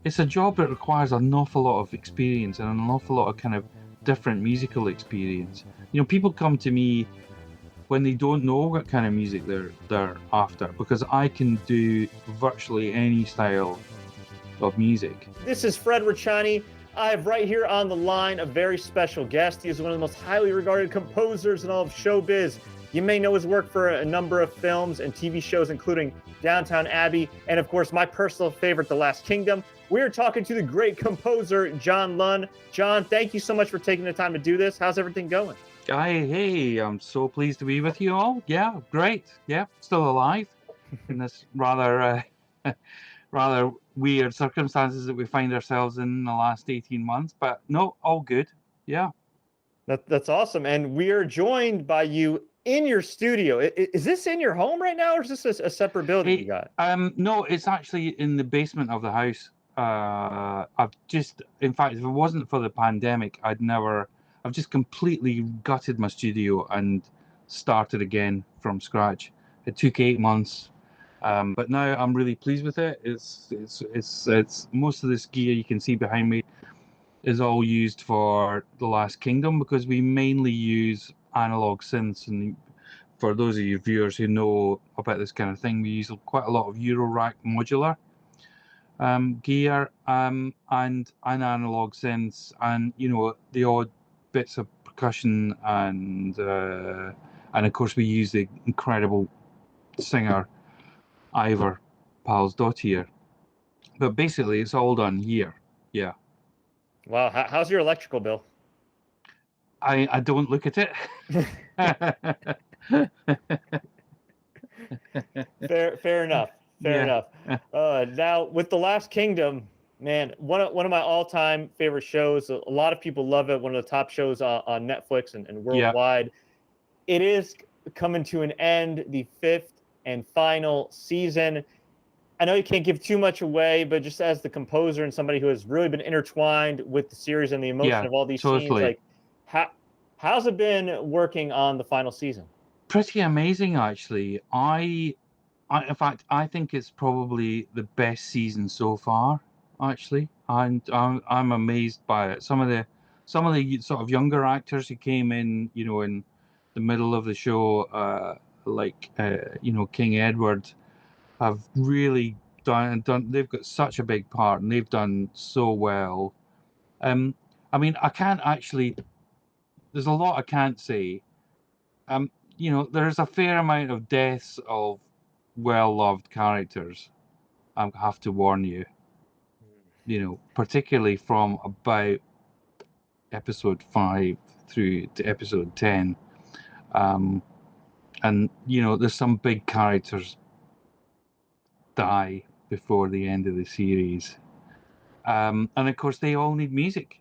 it's a job that requires an awful lot of experience and an awful lot of kind of different musical experience. People come to me when they don't know what kind of music they're after, because I can do virtually any style of music. This is Fred Ricciani. I have right here on the line a very special guest. He is one of the most highly regarded composers in all of showbiz. You may know his work for a number of films and TV shows, including Downton Abbey, and of course, my personal favorite, The Last Kingdom. We're talking to the great composer, John Lunn. John, thank you so much for taking the time to do this. How's everything going? Hey, I'm so pleased to be with you all. Yeah, great. Yeah, still alive in this rather weird circumstances that we find ourselves in the last 18 months, but no, all good. Yeah. That's awesome. And we are joined by you in your studio. Is this in your home right now, or is this a separate building you got? No, it's actually in the basement of the house. In fact, if it wasn't for the pandemic, I've just completely gutted my studio and started again from scratch. It took 8 months, but now I'm really pleased with it. It's most of this gear you can see behind me is all used for The Last Kingdom, because we mainly use analog synths. And for those of you viewers who know about this kind of thing, we use quite a lot of Eurorack modular gear and analog synths, and the odd bits of percussion, and of course we use the incredible singer Ivor Palsdottir. But basically, it's all done here. Yeah. Wow, how's your electrical bill? I don't look at it. Fair enough. Fair enough. Now, with The Last Kingdom, man, one of my all-time favorite shows. A lot of people love it. One of the top shows on Netflix and worldwide. It is coming to an end, the 5th and final season. I know you can't give too much away, but just as the composer and somebody who has really been intertwined with the series and the emotion of all these scenes, like how's it been working on the final season? Pretty amazing, actually. In fact, I think it's probably the best season so far. Actually, I'm amazed by it. Some of the sort of younger actors who came in, in the middle of the show, King Edward, have really done. They've got such a big part, and they've done so well. I mean, I can't actually. There's a lot I can't say. There's a fair amount of deaths of well-loved characters. I have to warn you. Particularly from about episode 5 through to episode 10. And there's some big characters die before the end of the series. And of course, they all need music.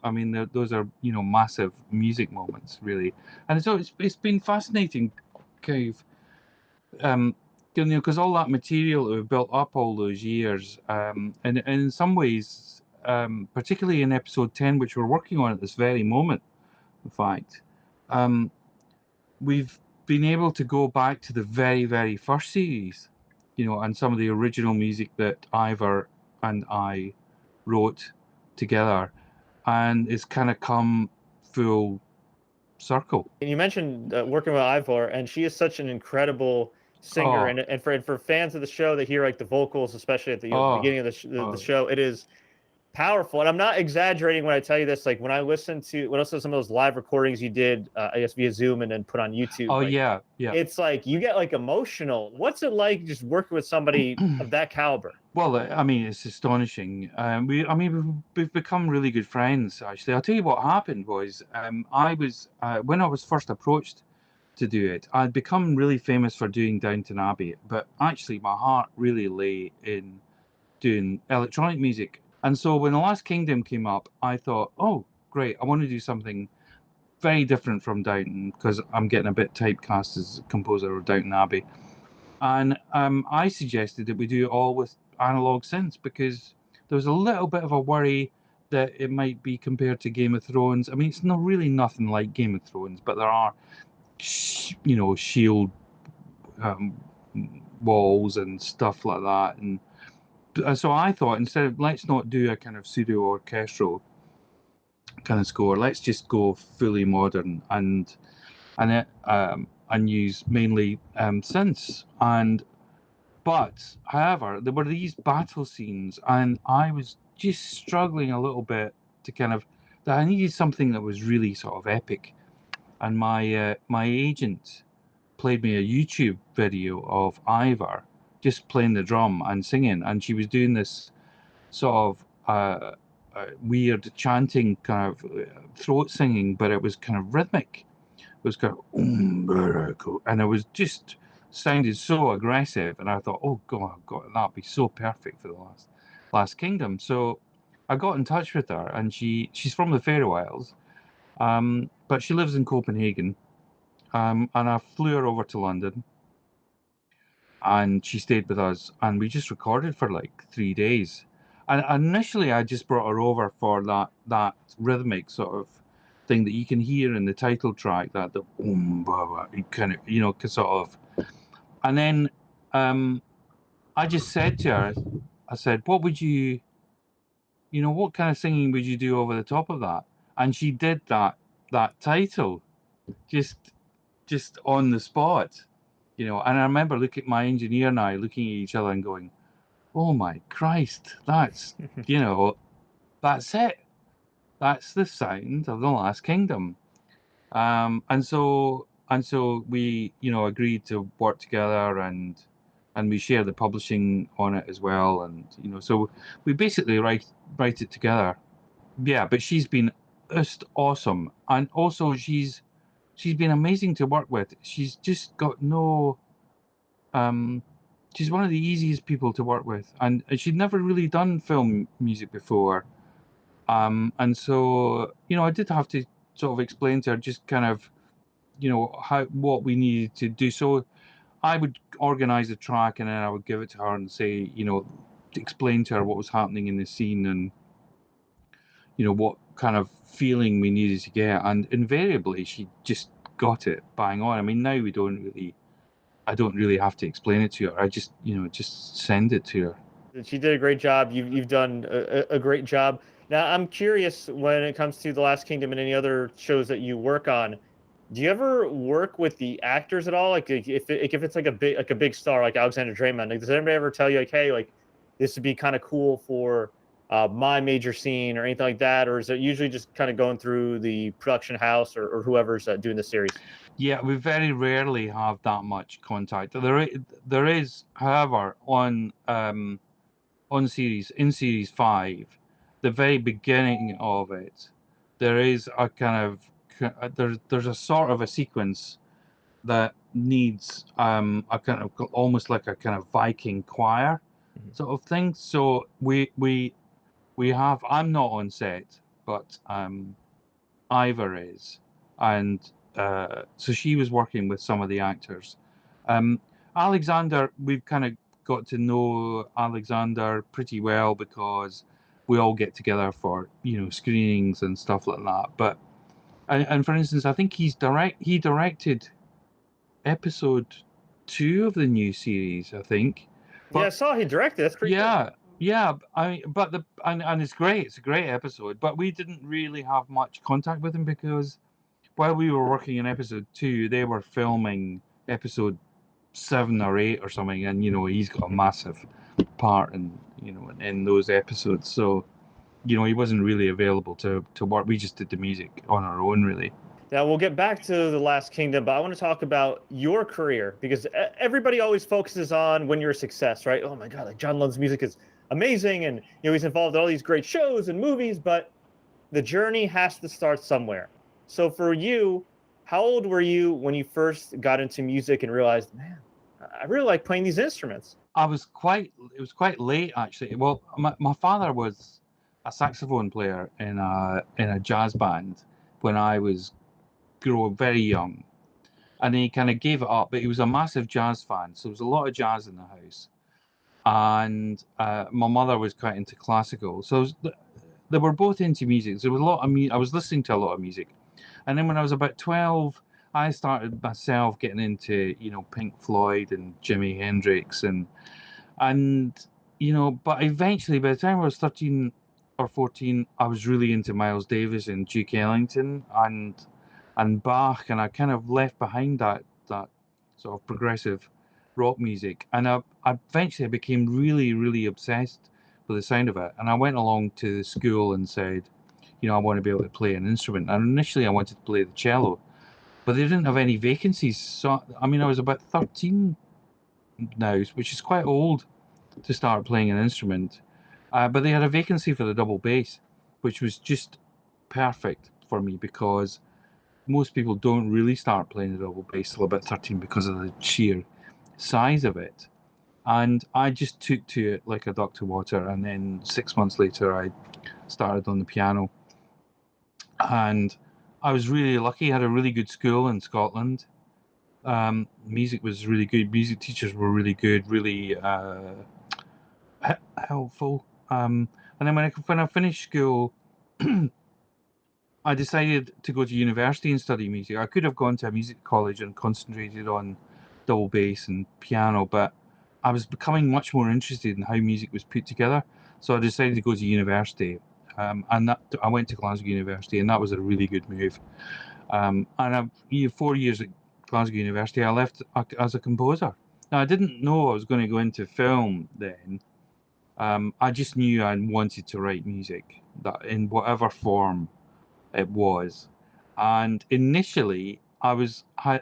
I mean, those are massive music moments, really. And so it's been fascinating, kind of, because all that material that we've built up all those years, and in some ways, particularly in episode 10, which we're working on at this very moment, in fact, we've been able to go back to the very, very first series, and some of the original music that Ivor and I wrote together, and it's kind of come full circle. And you mentioned working with Ivor, and she is such an incredible singer, and for fans of the show that hear like the vocals, especially at the beginning of the show, it is powerful. And I'm not exaggerating when I tell you this. Like when I listen to some of those live recordings you did, I guess via Zoom and then put on YouTube. Yeah. It's like you get like emotional. What's it like just working with somebody of that caliber? Well, I mean, it's astonishing. We've become really good friends. Actually, I'll tell you what happened was, I was when I was first approached to do it, I'd become really famous for doing Downton Abbey, but actually my heart really lay in doing electronic music. And so when The Last Kingdom came up, I thought, oh, great, I want to do something very different from Downton, because I'm getting a bit typecast as a composer of Downton Abbey. And I suggested that we do it all with analog synths, because there was a little bit of a worry that it might be compared to Game of Thrones. I mean, it's not really nothing like Game of Thrones, but there are, shield walls and stuff like that, and so I thought, instead of, let's not do a kind of pseudo orchestral kind of score, let's just go fully modern and use mainly synths. But however, there were these battle scenes, and I was just struggling a little bit to kind of, that I needed something that was really sort of epic. And my agent played me a YouTube video of Ivor just playing the drum and singing, and she was doing this sort of weird chanting kind of throat singing, but it was kind of rhythmic. It was kind of and it was just sounded so aggressive, and I thought, oh God, that'd be so perfect for the last Kingdom. So I got in touch with her, and she's from the Faroe Isles, but she lives in Copenhagen, and I flew her over to London, and she stayed with us, and we just recorded for like 3 days. And initially, I just brought her over for that rhythmic sort of thing that you can hear in the title track, that the kind of, you know, sort of. And then I just said to her, I said, what would you know, what kind of singing would you do over the top of that? And she did that title just on the spot, you know. And I remember looking at my engineer and I looking at each other and going, oh my Christ, that's, you know, that's it. That's the sound of the Last Kingdom. And so we, you know, agreed to work together, and we share the publishing on it as well. And, you know, so we basically write it together. Yeah, but she's been just awesome. And also she's been amazing to work with. She's just got no, she's one of the easiest people to work with. And she'd never really done film music before. And so, you know, I did have to sort of explain to her just kind of, you know, what we needed to do. So I would organize a track, and then I would give it to her and say, you know, to explain to her what was happening in the scene, and, you know, what kind of feeling we needed to get. And invariably she just got it bang on. I mean, now I don't really have to explain it to her. I just, you know, just send it to her. She did a great job. You've done a great job. Now, I'm curious, when it comes to The Last Kingdom and any other shows that you work on, do you ever work with the actors at all? Like, if it's like a big star like Alexander Draymond, like, does anybody ever tell you, like, hey, like, this would be kind of cool for my major scene or anything like that? Or is it usually just kind of going through the production house or whoever's doing the series? Yeah, we very rarely have that much contact. There is, however, on series 5, the very beginning of it, there is a kind of there's a sort of a sequence that needs a kind of almost like a kind of Viking choir sort of thing. So we have, I'm not on set, but Ivor is, and so she was working with some of the actors. Alexander, we've kind of got to know Alexander pretty well, because we all get together for, you know, screenings and stuff like that. But and for instance, I think he directed episode 2 of the new series, I think. But, yeah, I saw he directed. That's pretty yeah, cool. Yeah. I mean, but and it's great. It's a great episode. But we didn't really have much contact with him, because while we were working in episode 2, they were filming episode 7 or 8 or something, and, you know, he's got a massive part in, you know, in those episodes. So, you know, he wasn't really available to work. We just did the music on our own, really. Now, we'll get back to The Last Kingdom, but I want to talk about your career, because everybody always focuses on when you're a success, right? Oh my God, like, John Lunn's music is amazing, and, you know, he's involved in all these great shows and movies, but the journey has to start somewhere. So for you, how old were you when you first got into music and realized, man, I really like playing these instruments? It was quite late, actually. Well, my father was a saxophone player in a jazz band when I was very young, and he kind of gave it up. But he was a massive jazz fan, so there was a lot of jazz in the house. And my mother was quite into classical, so they were both into music. So there was a lot of I was listening to a lot of music, and then when I was about 12, I started myself getting into, you know, Pink Floyd and Jimi Hendrix, and but eventually, by the time I was 13 or 14, I was really into Miles Davis and Duke Ellington and Bach, and I kind of left behind that sort of progressive rock music. And I eventually became really, really obsessed with the sound of it. And I went along to the school and said, I want to be able to play an instrument. And initially, I wanted to play the cello, but they didn't have any vacancies. So, I was about 13 now, which is quite old to start playing an instrument. But they had a vacancy for the double bass, which was just perfect for me because most people don't really start playing the double bass till about 13 because of the sheer size of it. And I just took to it like a duck to water. And then 6 months later, I started on the piano. And I was really lucky. I had a really good school in Scotland. Music was really good. Music teachers were really good, really helpful. And then when I finished school, I decided to go to university and study music. I could have gone to a music college and concentrated on double bass and piano, but I was becoming much more interested in how music was put together. So I decided to go to university, and I went to Glasgow University, and that was a really good move. And 4 years at Glasgow University, I left as a composer. Now I didn't know I was going to go into film then. I just knew I wanted to write music that in whatever form it was. And initially, I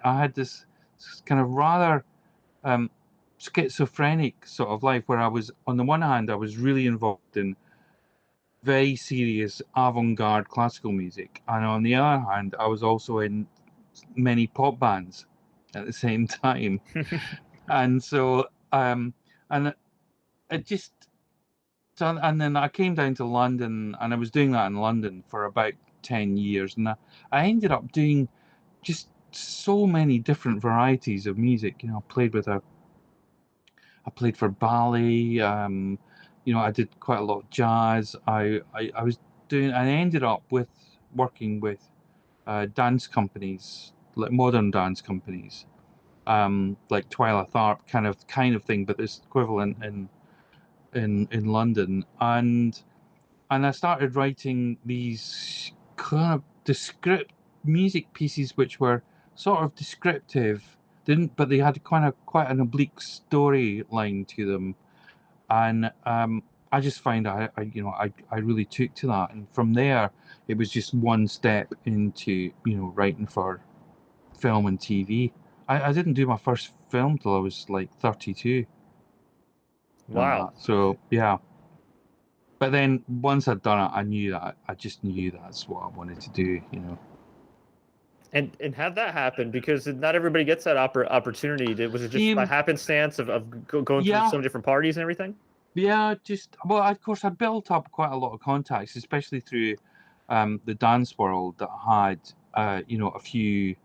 had this kind of rather schizophrenic sort of life where I was, on the one hand, I was really involved in very serious avant-garde classical music, and on the other hand, I was also in many pop bands at the same time. And so, and it just, and then I came down to London, and I was doing that in London for about 10 years, and I ended up doing just so many different varieties of music. I played for ballet. I did quite a lot of jazz. I ended up working with dance companies, like modern dance companies, like Twyla Tharp kind of thing, but this equivalent in London. And I started writing these kind of music pieces which were sort of descriptive, but they had quite an oblique storyline to them, and I just find I really took to that, and from there it was just one step into writing for film and TV. I didn't do my first film till I was like 32. Wow. So yeah. But then once I'd done it, I just knew that's what I wanted to do, And have that happen, because not everybody gets that opportunity. Was it just by happenstance of going through some different parties and everything? Yeah, of course I built up quite a lot of contacts, especially through the dance world that had a few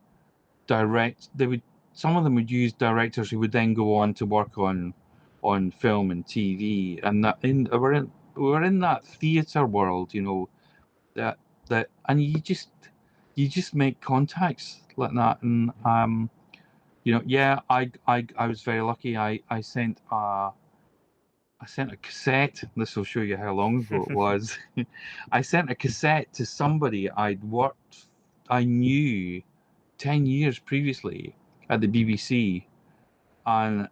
some of them would use directors who would then go on to work on film and TV, and we're in that theatre world, that and you just make contacts like that. And yeah, I was very lucky. I sent a cassette. This will show you how long ago it was. I sent a cassette to somebody I knew 10 years previously at the BBC, and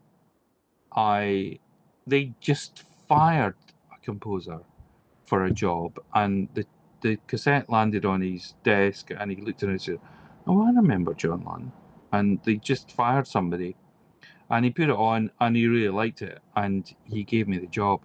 they just fired a composer for a job, and the cassette landed on his desk, and he looked at it and said, "Oh, I remember John Lunn." And they just fired somebody, and he put it on, and he really liked it, and he gave me the job,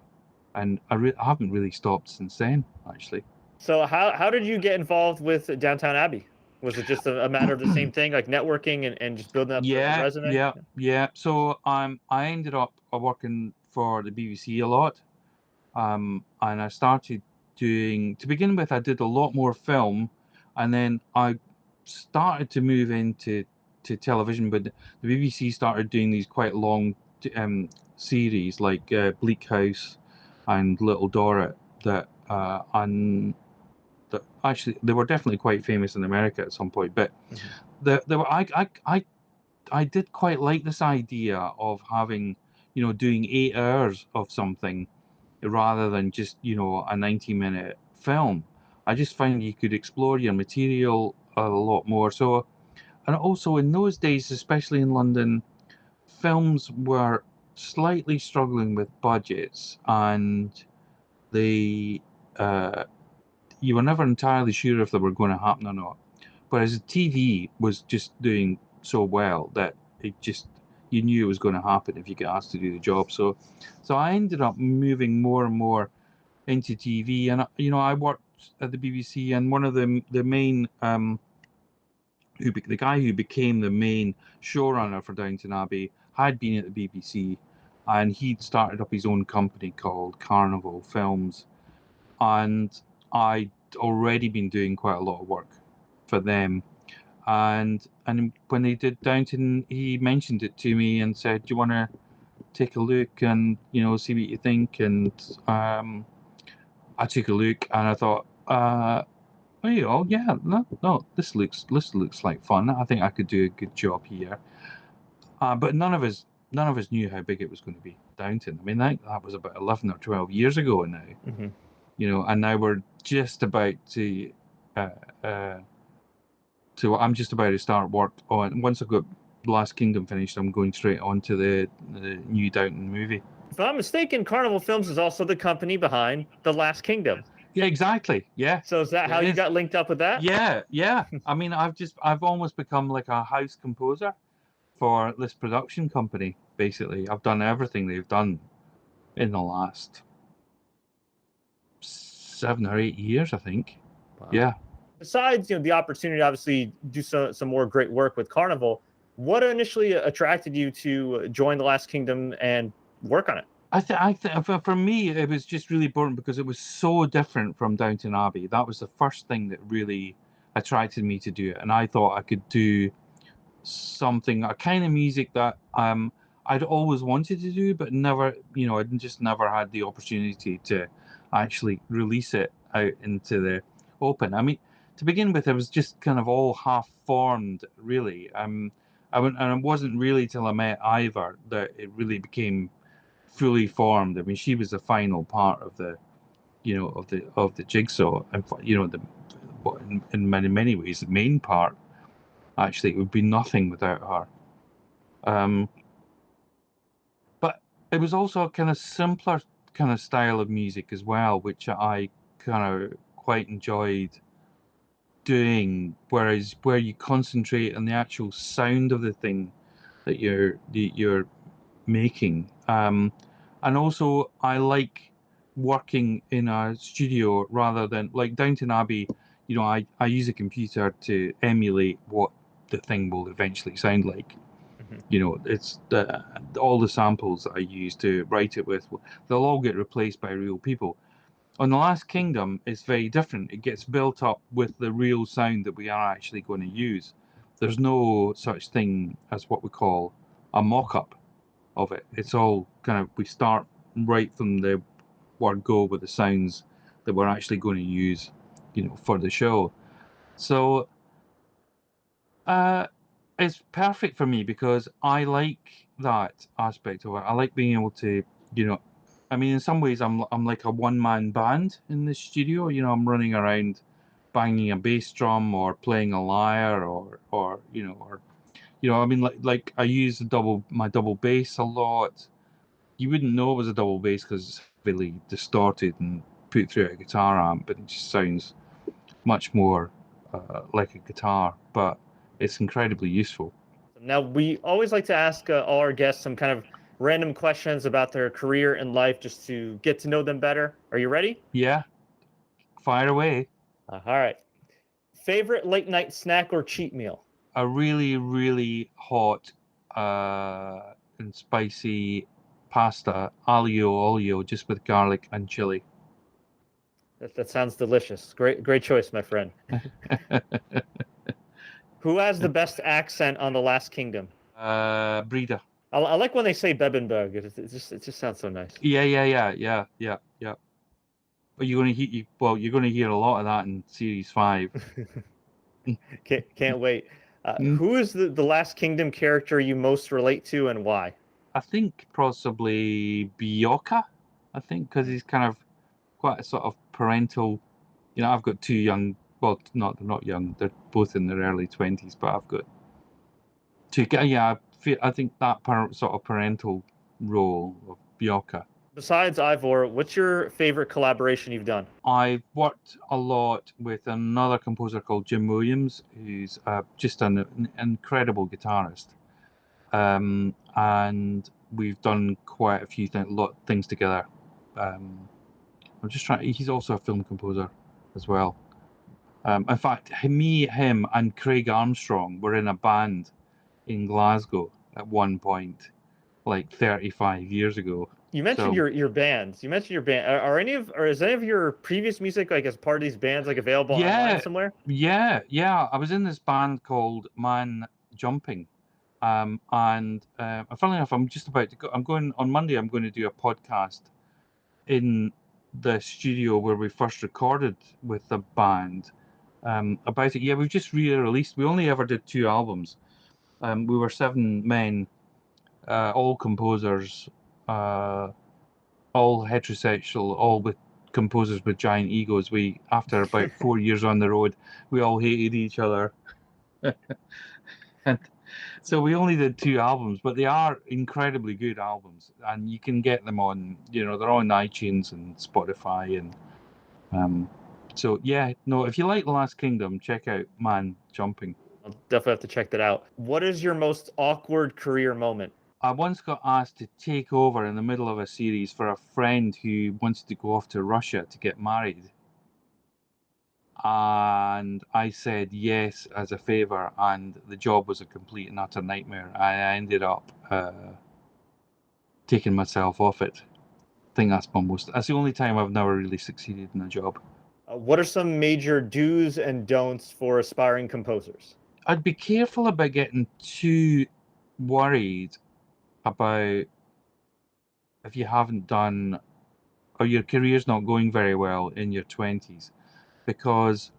and I haven't really stopped since then, actually. So how did you get involved with Downton Abbey? Was it just a matter of the same thing, like networking and just building up the resume? Yeah. So I ended up working for the BBC a lot, and I started to begin with, I did a lot more film, and then I started to move into television, but the BBC started doing these quite long series like Bleak House and Little Dorrit that actually they were definitely quite famous in America at some point. But I did quite like this idea of having doing 8 hours of something rather than just, a 90-minute film. I just find you could explore your material a lot more. So, and also in those days, especially in London, films were slightly struggling with budgets, and they you were never entirely sure if they were going to happen or not. Whereas the TV was just doing so well that you knew it was going to happen if you get asked to do the job. So I ended up moving more and more into TV, and I worked at the BBC, and one of the main the guy who became the main showrunner for Downton Abbey had been at the BBC, and he'd started up his own company called Carnival Films, and I'd already been doing quite a lot of work for them. And when they did Downton, he mentioned it to me and said, "Do you want to take a look and see what you think?" And I took a look, and I thought, yeah, no, this looks like fun. I think I could do a good job here. But none of us knew how big it was going to be. Downton. I mean, that was about 11 or 12 years ago now. Mm-hmm. And now we're just about to. I'm just about to start work on. Once I've got Last Kingdom finished, I'm going straight on to the new Downton movie. If I'm not mistaken, Carnival Films is also the company behind The Last Kingdom. Yeah, exactly. Yeah. So is that how you got linked up with that? Yeah. I mean, I've almost become like a house composer for this production company. Basically, I've done everything they've done in the last 7 or 8 years, I think. Wow. Yeah. Besides, the opportunity to obviously do some more great work with Carnival, what initially attracted you to join The Last Kingdom and work on it? I think for me, it was just really important because it was so different from Downton Abbey. That was the first thing that really attracted me to do it, and I thought I could do something, a kind of music that I'd always wanted to do, but never, I'd just never had the opportunity to actually release it out into the open. I mean, to begin with, it was just kind of all half-formed, really. And it wasn't really till I met Ivor that it really became fully formed. I mean, she was the final part of the, of the jigsaw, and in many ways, the main part. Actually, it would be nothing without her. But it was also a kind of simpler kind of style of music as well, which I kind of quite enjoyed doing. Whereas where you concentrate on the actual sound of the thing that you're making. And also, I like working in a studio rather than like Downton Abbey. I use a computer to emulate what the thing will eventually sound like. Mm-hmm. It's all the samples that I use to write it with, they'll all get replaced by real people. On The Last Kingdom, it's very different. It gets built up with the real sound that we are actually going to use. There's no such thing as what we call a mock-up of it. It's all kind of, we start right from the word go with the sounds that we're actually going to use, for the show. So it's perfect for me because I like that aspect of it. I like being able to, I mean, in some ways I'm like a one-man band in the studio. I'm running around banging a bass drum or playing a lyre or I mean, like I use my double bass a lot. You wouldn't know it was a double bass because it's heavily distorted and put through a guitar amp, but it just sounds much more like a guitar. But it's incredibly useful. Now, we always like to ask all our guests some kind of random questions about their career and life just to get to know them better. Are you ready? Yeah. Fire away. All right. Favorite late night snack or cheat meal? A really, really hot and spicy pasta, aglio olio, just with garlic and chili. That sounds delicious. Great choice, my friend. Who has the best accent on The Last Kingdom? Breda. I like when they say Bebenberg. It just sounds so nice. Yeah. But you're going to hear a lot of that in series 5. Can't wait. Who is the Last Kingdom character you most relate to, and why? I think possibly Bioka. I think, because he's kind of quite a sort of parental. I've got two young. Well, they're not young. They're both in their early 20s, but I've got two. Yeah, I think that sort of parental role of Bjorka. Besides Ivor, what's your favorite collaboration you've done? I've worked a lot with another composer called Jim Williams, who's just an incredible guitarist. And we've done quite a few things together. I'm just trying. He's also a film composer as well. In fact, him, and Craig Armstrong were in a band in Glasgow at one point, like 35 years ago. You mentioned your bands. You mentioned your band. Or is any of your previous music, like, as part of these bands, like, available online somewhere? Yeah. I was in this band called Man Jumping. And funnily enough, I'm just about to go. I'm going on Monday. I'm going to do a podcast in the studio where we first recorded with the band about it. Yeah, we've just re-released. We only ever did 2 albums. We were 7 men, all composers, all heterosexual, all with composers with giant egos. We, after about 4 years on the road, we all hated each other. And so we only did 2 albums, but they are incredibly good albums, and you can get them on, they're on iTunes and Spotify, and so yeah, no, if you like The Last Kingdom, check out Man Jumping. I'll definitely have to check that out. What is your most awkward career moment? I once got asked to take over in the middle of a series for a friend who wanted to go off to Russia to get married. And I said yes as a favor, and the job was a complete and utter nightmare. I ended up taking myself off it. I think that's the only time I've never really succeeded in a job. What are some major do's and don'ts for aspiring composers? I'd be careful about getting too worried about if you haven't done, or your career's not going very well in your 20s, because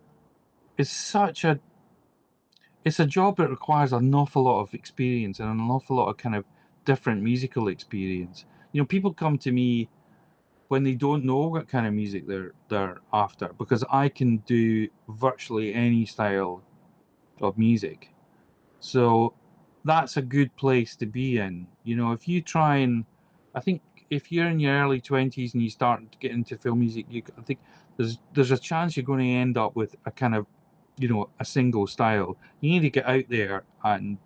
it's a job that requires an awful lot of experience and an awful lot of kind of different musical experience. People come to me when they don't know what kind of music they're after, because I can do virtually any style of music. So that's a good place to be in. If you try and, I think if you're in your early 20s and you start to get into film music, I think there's a chance you're going to end up with a kind of, a single style. You need to get out there and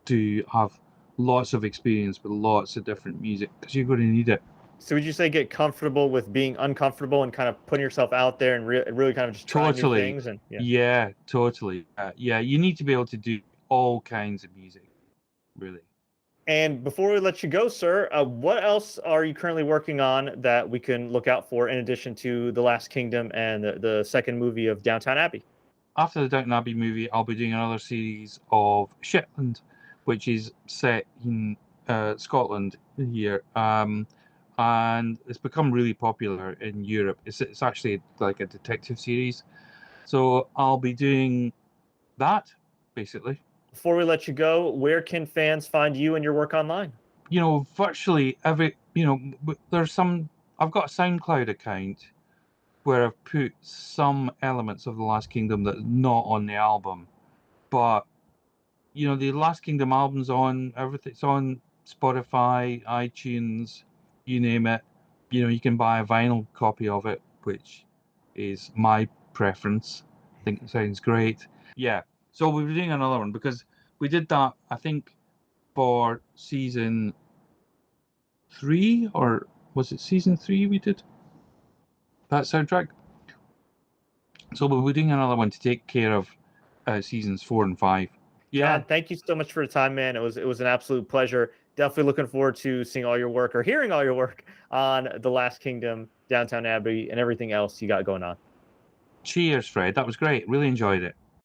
to have lots of experience with lots of different music, because you're going to need it. So would you say get comfortable with being uncomfortable and kind of putting yourself out there and really kind of just trying new things? And yeah, totally. Yeah, you need to be able to do all kinds of music, really. And before we let you go, sir, what else are you currently working on that we can look out for in addition to The Last Kingdom and the second movie of Downton Abbey? After the Downton Abbey movie, I'll be doing another series of Shetland, which is set in Scotland here. And it's become really popular in Europe. It's actually like a detective series. So I'll be doing that, basically. Before we let you go, where can fans find you and your work online? Virtually every, there's I've got a SoundCloud account where I've put some elements of The Last Kingdom that's not on the album. But, the Last Kingdom album's on everything. It's on Spotify, iTunes, you name it. You can buy a vinyl copy of it, which is my preference. I think it sounds great. Yeah. So we'll be doing another one, because we did that, I think, for season 3, or was it season 3 we did that soundtrack? So we'll be doing another one to take care of seasons 4 and 5. Yeah. John, thank you so much for your time, man. It was an absolute pleasure. Definitely looking forward to seeing all your work, or hearing all your work on The Last Kingdom, Downton Abbey, and everything else you got going on. Cheers, Fred. That was great. Really enjoyed it.